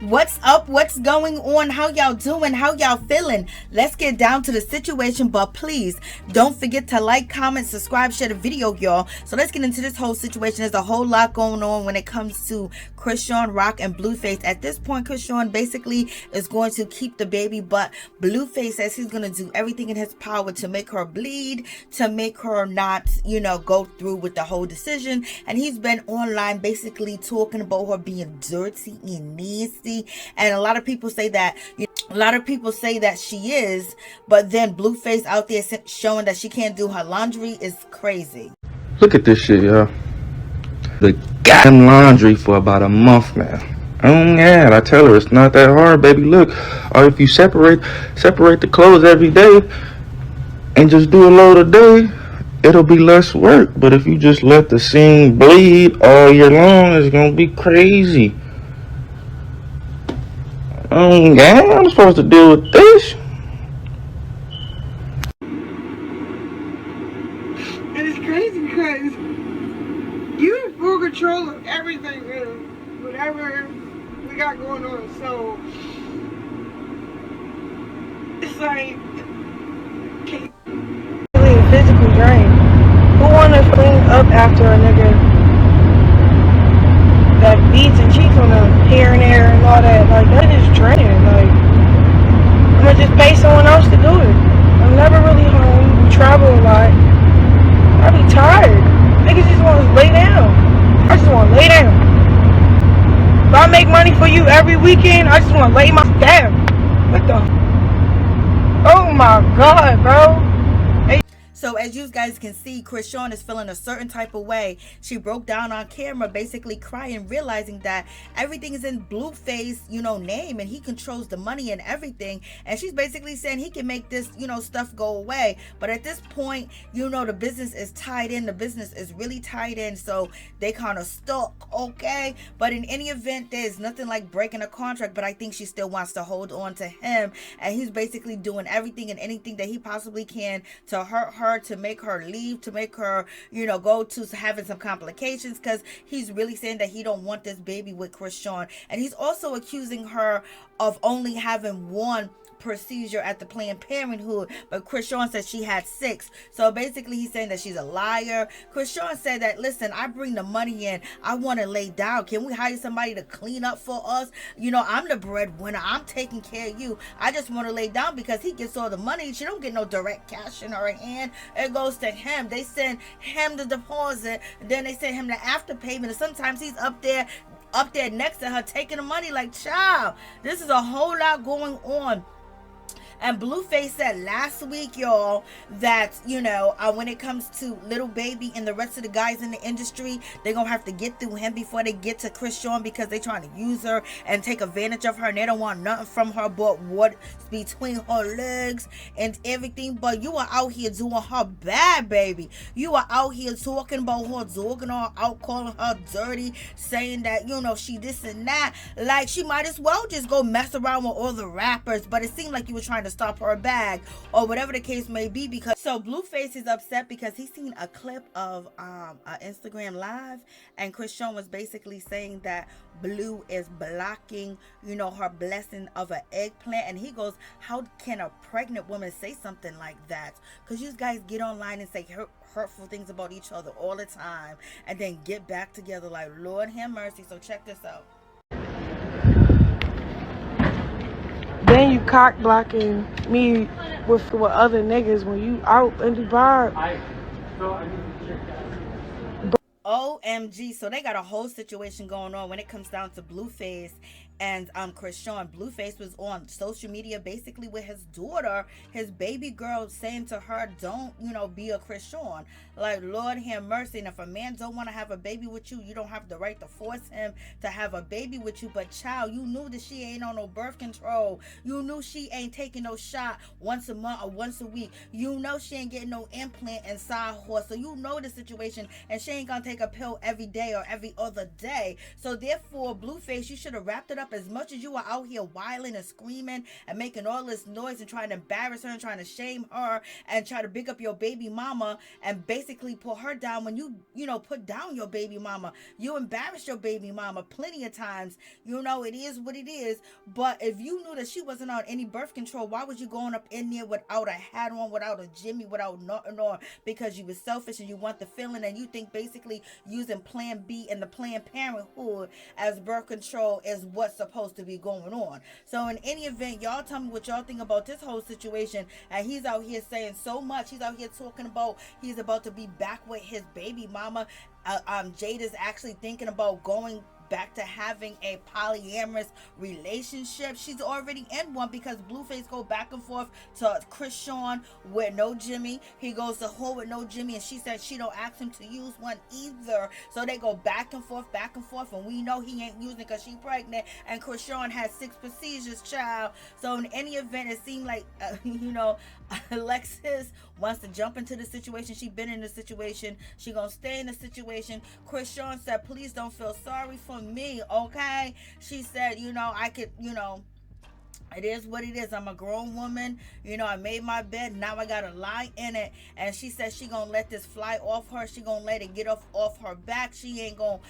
What's up? What's going on? How y'all doing? How y'all feeling? Let's get down to the situation, but please don't forget to like, comment, subscribe, share the video, y'all. So let's get into this whole situation. There's a whole lot going on when it comes to Chrisean Rock and Blueface. At this point, Chrisean basically is going to keep the baby, but Blueface says he's going to do everything in his power to make her bleed, to make her not, go through with the whole decision. And he's been online basically talking about her being dirty and nasty. And a lot of people say that she is, but then Blueface out there showing that she can't do her laundry is crazy. Look at this shit, y'all. The goddamn laundry for about a month now. Oh yeah, I tell her it's not that hard, baby. Look, or if you separate the clothes every day and just do a load a day, it'll be less work. But if you just let the seam bleed all year long, it's gonna be crazy. Oh yeah, I'm supposed to deal with this. And it's crazy because you're in full control of everything, whatever we got going on. So it's like physically drained. Who wanna clean up after a nigga that beats and cheats on them here and there and all that? Like, that is draining. Like, I'm gonna just pay someone else to do it. I'm never really home. We travel a lot. I be tired. Niggas just want to lay down. I just want to lay down. If I make money for you every weekend, I just want to lay my down. What the? Oh my God, bro. So as you guys can see, Chrisean is feeling a certain type of way. She broke down on camera basically crying, realizing that everything is in Blueface, name, and he controls the money and everything. And she's basically saying he can make this, stuff go away. But at this point, the business is tied in. The business is really tied in. So they kind of stuck, okay? But in any event, there's nothing like breaking a contract. But I think she still wants to hold on to him. And he's basically doing everything and anything that he possibly can to hurt her, to make her leave, to make her, go to having some complications, because he's really saying that he don't want this baby with Chrisean. And he's also accusing her of only having one procedure at the Planned Parenthood, but Chrisean said she had 6. So basically he's saying that she's a liar. Chrisean said that, listen, I bring the money in, I want to lay down, can we hire somebody to clean up for us? I'm the breadwinner, I'm taking care of you, I just want to lay down, because he gets all the money. She don't get no direct cash in her hand, it goes to him. They send him the deposit, then they send him the after payment, and sometimes he's up there next to her taking the money. Like, child, this is a whole lot going on. And Blueface said last week, y'all, that, when it comes to Little Baby and the rest of the guys in the industry, they're going to have to get through him before they get to Chrisean, because they're trying to use her and take advantage of her, and they don't want nothing from her but what's between her legs and everything. But you are out here doing her bad, baby. You are out here talking about her, dogging her out, calling her dirty, saying that, she this and that. Like, she might as well just go mess around with all the rappers. But it seemed like you were trying to stop her bag, or whatever the case may be. Because so Blueface is upset because he's seen a clip of an Instagram live, and Chrisean was basically saying that Blue is blocking, her blessing of an eggplant. And he goes, how can a pregnant woman say something like that? Because you guys get online and say hurtful things about each other all the time, and then get back together. Like, Lord have mercy. So check this out. Then you cock blocking me with other niggas when you out in Dubai. OMG. So they got a whole situation going on when it comes down to Blueface and Chrisean. Blueface was on social media basically with his daughter, his baby girl, saying to her, don't, be a Chrisean. Like, Lord have mercy. And if a man don't want to have a baby with you, you don't have the right to force him to have a baby with you. But child, you knew that she ain't on no birth control. You knew she ain't taking no shot once a month or once a week. You know she ain't getting no implant inside her. So you know the situation, and she ain't gonna take a pill every day or every other day. So therefore, Blueface, you should have wrapped it up up. As much as you are out here whiling and screaming and making all this noise and trying to embarrass her and trying to shame her and try to big up your baby mama and basically put her down, when you put down your baby mama, you embarrassed your baby mama plenty of times. It is what it is. But if you knew that she wasn't on any birth control, why was you going up in there without a hat on, without a jimmy, without nothing on? Because you were selfish and you want the feeling, and you think basically using Plan B and the Planned Parenthood as birth control is what's supposed to be going on. So in any event, y'all tell me what y'all think about this whole situation. And he's out here saying so much. He's out here talking about he's about to be back with his baby mama. Jade is actually thinking about going back to having a polyamorous relationship. She's already in one because Blueface go back and forth to Chrisean with no Jimmy. He goes to her with no Jimmy, and she said she don't ask him to use one either. So they go back and forth, and we know he ain't using because she pregnant, and Chrisean has 6 procedures, child. So in any event, it seemed like Alexis wants to jump into the situation. She been in the situation. She gonna stay in the situation. Chrisean said, please don't feel sorry for me, okay? She said, I could, it is what it is. I'm a grown woman. I made my bed. Now I gotta lie in it. And she said she gonna let this fly off her. She gonna let it get off her back. She ain't gonna,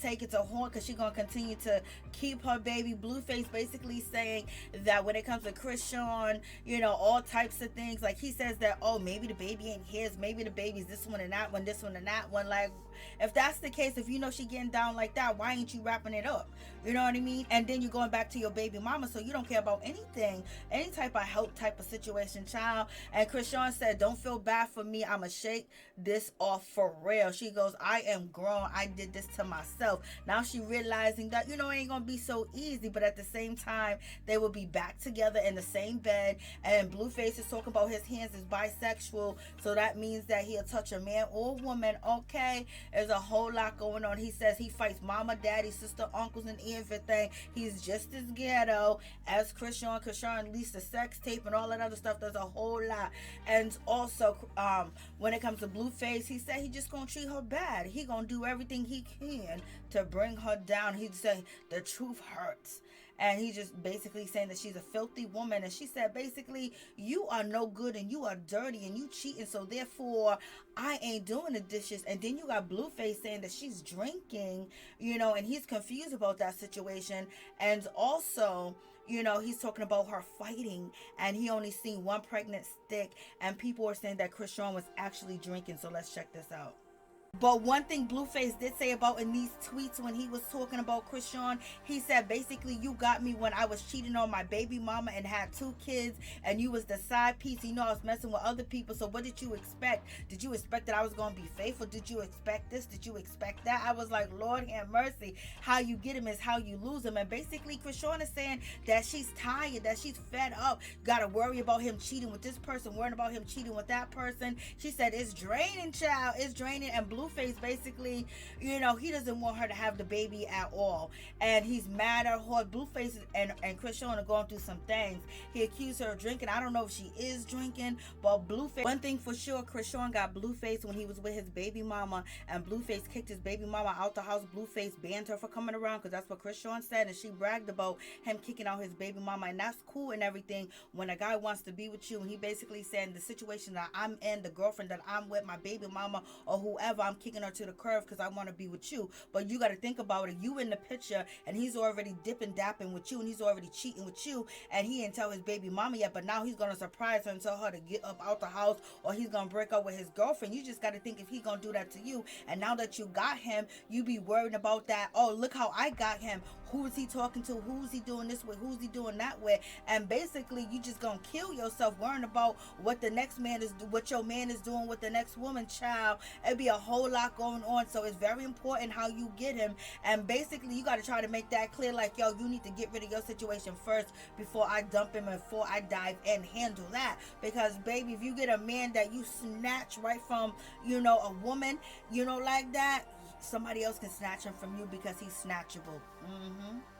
take it to her, because she gonna continue to keep her baby. Blueface basically saying that when it comes to Chrisean, all types of things. Like he says that, oh, maybe the baby ain't his. Maybe the baby's this one and that one, this one and that one. Like, if that's the case, if she getting down like that, why ain't you wrapping it up? You know what I mean? And then you're going back to your baby mama, so you don't care about anything, any type of help type of situation, child. And Chrisean said, don't feel bad for me. I'ma shake this off for real. She goes, I am grown. I did this to myself. Now she realizing that, it ain't gonna be so easy, but at the same time, they will be back together in the same bed. And Blueface is talking about his hands is bisexual, so that means that he'll touch a man or a woman, okay? There's a whole lot going on. He says he fights mama, daddy, sister, uncles, and everything. He's just as ghetto as Chrisean. Chrisean released a sex tape and all that other stuff. There's a whole lot. And also, when it comes to Blueface, he said he just gonna treat her bad. He gonna do everything he can to bring her down. He said the truth hurts. And he just basically saying that she's a filthy woman. And she said, basically, you are no good and you are dirty and you cheating. So therefore, I ain't doing the dishes. And then you got Blueface saying that she's drinking, and he's confused about that situation. And also, he's talking about her fighting, and he only seen one pregnant stick. And people are saying that Chrisean was actually drinking. So let's check this out. But one thing Blueface did say about in these tweets when he was talking about Chrisean, he said, basically, you got me when I was cheating on my baby mama and had 2 kids, and you was the side piece. I was messing with other people. So what did you expect? Did you expect that I was going to be faithful? Did you expect this? Did you expect that? I was like, Lord have mercy. How you get him is how you lose him. And basically, Chrisean is saying that she's tired, that she's fed up. Got to worry about him cheating with this person, worrying about him cheating with that person. She said, it's draining, child. It's draining. And Blueface basically, he doesn't want her to have the baby at all, and he's mad at her. Blueface and Chrisean are going through some things. He accused her of drinking. I don't know if she is drinking, but Blueface, one thing for sure, Chrisean got Blueface when he was with his baby mama, and Blueface kicked his baby mama out the house. Blueface banned her for coming around, because that's what Chrisean said, and she bragged about him kicking out his baby mama, and that's cool and everything when a guy wants to be with you. And he basically said, the situation that I'm in, the girlfriend that I'm with, my baby mama or whoever, I'm kicking her to the curve because I want to be with you. But you got to think about it. You in the picture, and he's already dipping dapping with you, and he's already cheating with you, and he didn't tell his baby mama yet, but now he's going to surprise her and tell her to get up out the house, or he's going to break up with his girlfriend. You just got to think if he's going to do that to you, and now that you got him, you be worried about that. Oh, look how I got him. Who is he talking to? Who's he doing this with? Who's he doing that with? And basically, you just going to kill yourself worrying about what the next man is, what your man is doing with the next woman, child. It'd be a whole lot going on. So it's very important how you get him, and basically you got to try to make that clear, like, yo, you need to get rid of your situation first before I dump him and before I dive and handle that. Because baby, if you get a man that you snatch right from a woman like that, somebody else can snatch him from you because he's snatchable.